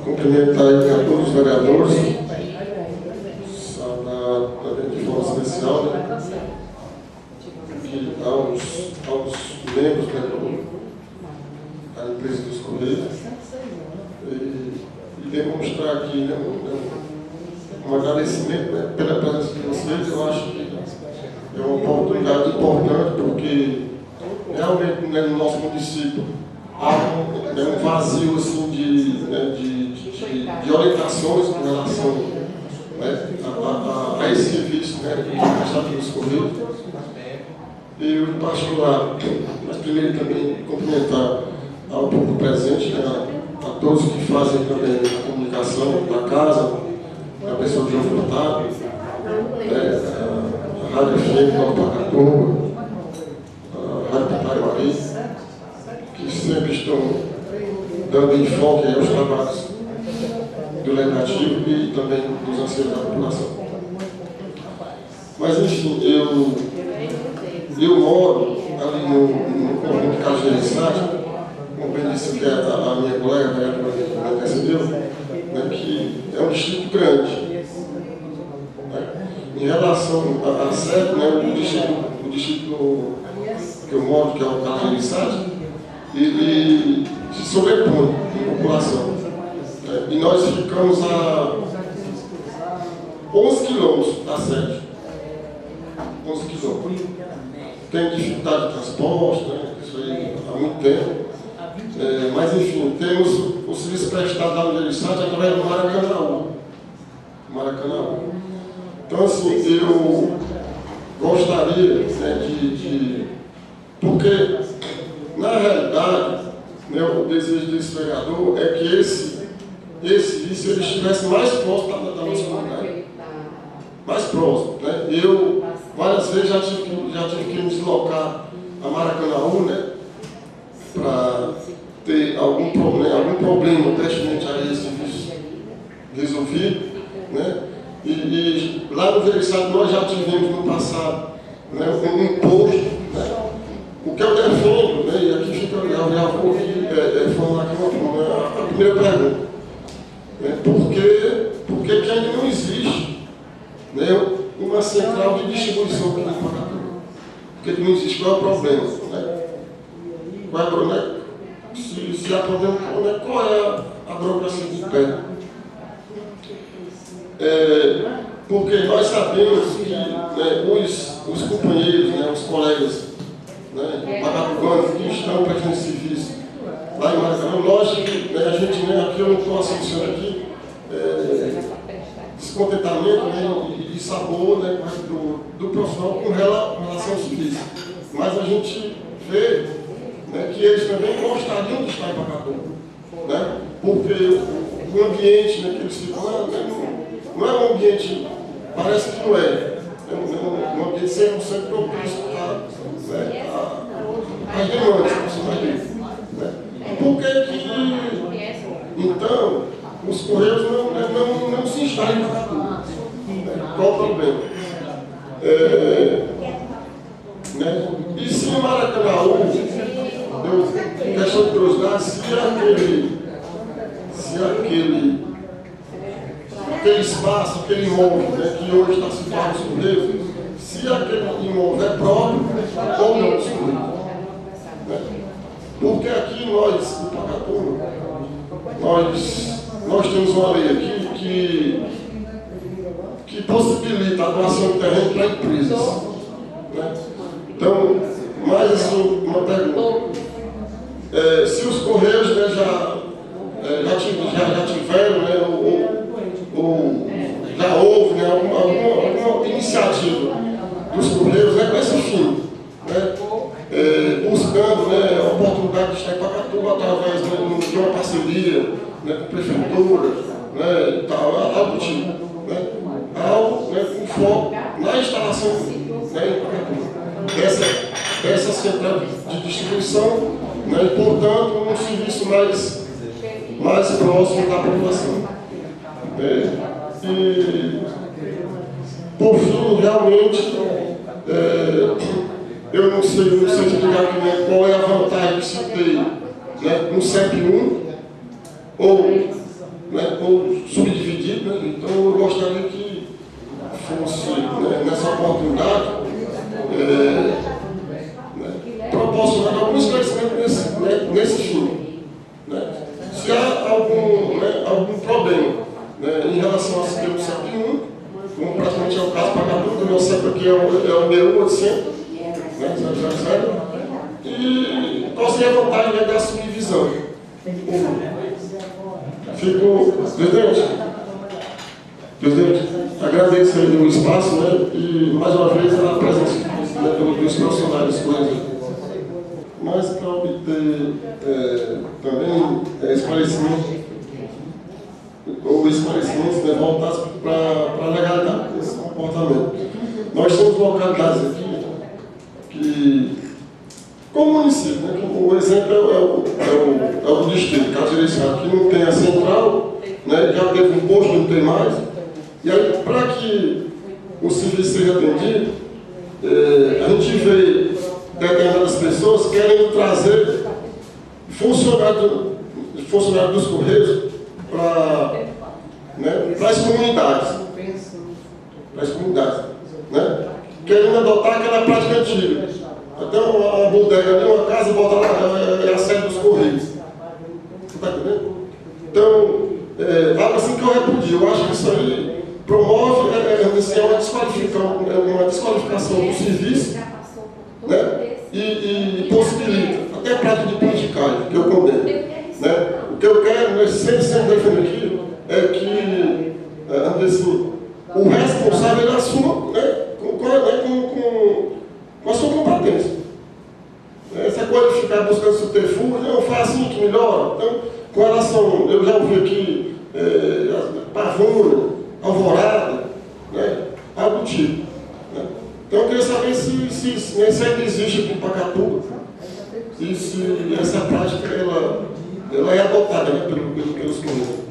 Cumprimentar aí a todos os vereadores, também de forma especial, né, que aos membros, né, da empresa dos Correios, e demonstrar aqui, né, um agradecimento, né, pela presença de vocês. Eu acho que é uma oportunidade importante, porque realmente, né, no nosso município há um vazio assim, de orientações com relação, né, a esse serviço, né, que é prestado pelos Correios. Eu, em particular, mas primeiro também cumprimentar ao público presente, né, a todos que fazem também a comunicação da casa, a pessoa de João Furtado, né, a Rádio FM Nova Pacatuba, a Rádio Pitaiuari, que sempre estão dando enfoque aos trabalhos do Legislativo e também dos anseios da população. Mas, enfim, eu moro ali no conjunto de Cajueira, como bem disse que a minha colega, a vereadora, percebeu, né, que é um distrito grande. Né? Em relação à sede, né, o distrito que eu moro, que é o Cajueira, ele se sobrepõe em população. Né? E nós ficamos a 11 quilômetros da sede. 11 quilômetros. Tem dificuldade de transporte, né? Isso aí há muito tempo. Mas, enfim, temos o serviço prestado da Universidade através do Maracanã. Então, assim, eu gostaria, né, porque, na realidade, né, o desejo desse vereador é que esse serviço ele estivesse mais próximo da nossa comunidade. Mais próximo. Né? Eu, várias vezes, já tive que me deslocar a Maracanã, né, para ter algum problema pertinente a esse serviço resolvido. Né? E lá no Vereçado nós já tivemos no passado, né, um imposto. Né? O que eu defendo, né, e aqui fica, eu já vou aqui falar aqui a primeira pergunta. Né? Por que ainda não existe, né, uma central de distribuição aqui no Pacatuba? Porque não existe, qual é o problema? Né? Qual é o problema? Se há problema, qual é a burocracia de pé? Porque nós sabemos que, né, os companheiros, né, os colegas, né, pacatubanos que estão prestando serviço lá em Maracanã, lógico que, né, a gente, né, aqui eu não estou associando aqui descontentamento, né, e sabor, né, do profissional com relação ao serviço. Mas a gente vê, né, que eles também gostariam de estar em Pacatuba, né, porque o ambiente, né, que eles ficam lá, não é um ambiente, parece que não é um ambiente 100% propício às demandas profissionais. Né? Por que então os Correios não se instalam em Pacatuba? Qual o problema? Né? E se em Maracanã, questão de curiosidade, se aquele espaço, aquele imóvel, né, que hoje está situado nos Correios, se aquele imóvel é próprio ou não dos Correios. Né? Porque aqui nós, no Pacatuba, nós temos uma lei aqui que possibilita a doação de terreno para empresas. Né? Então, mais assim, uma pergunta. Se os Correios, né, já tiveram, né, já houve, né, alguma iniciativa dos Correios, né, com esse fim, né, buscando, né, a oportunidade de estar em Pacatuba através, né, de uma parceria, né, com a prefeitura, né, algo tipo, né, algo, né, com foco na instalação, né, em Pacatuba. Essa central de distribuição, né, e, portanto, um serviço mais próximo da população. E, por fim, realmente, eu não sei explicar aqui, né, qual é a vantagem de se ter, né, um CEP 1 ou né, ou subdividido, né? Então eu gostaria que fosse, né, nessa oportunidade, proporcionar algum esclarecimento nesse fim. Né? Se há algum problema, né, em relação ao sistema 101, como praticamente é o caso pagador, o meu CEP aqui é o 1800, né, 007, e qual seria a vantagem, né, da subdivisão? Fico, presidente, agradeço aí o espaço, né, e mais uma vez a presença, né, dos profissionais coisas. Mas para obter também esclarecimento, ou esclarecimentos, né, voltados para a legalidade desse comportamento. Nós temos localidades aqui que, como município, né, o exemplo é o distrito, Cajuizeiras, que não tem a central, né, já teve um posto, não tem mais. E aí, para que o serviço seja atendido, a gente vê determinadas pessoas querem trazer funcionários dos Correios para, né, as comunidades. Para as comunidades. Né? Querendo adotar aquela prática antiga. Até uma bodega ali, uma casa, bota lá, é a sede dos Correios. Você está entendendo? Então, algo assim que eu repudio. Eu acho que isso aí promove uma desqualificação do serviço, né? E possibilita até a prática de politicagem, que eu condeno. Né? O que eu quero, sempre defender aqui, é que assim, o responsável ele assuma, né, com a sua competência. Essa coisa de ficar buscando subterfúgio, não faz assim que melhora. Então, com relação, eu já ouvi aqui Pavuna, Alvorada, né, algo do tipo. Né? Então, eu queria saber se ainda existe aqui em Pacatuba e se essa prática ela é adotada, né, pelos comuns.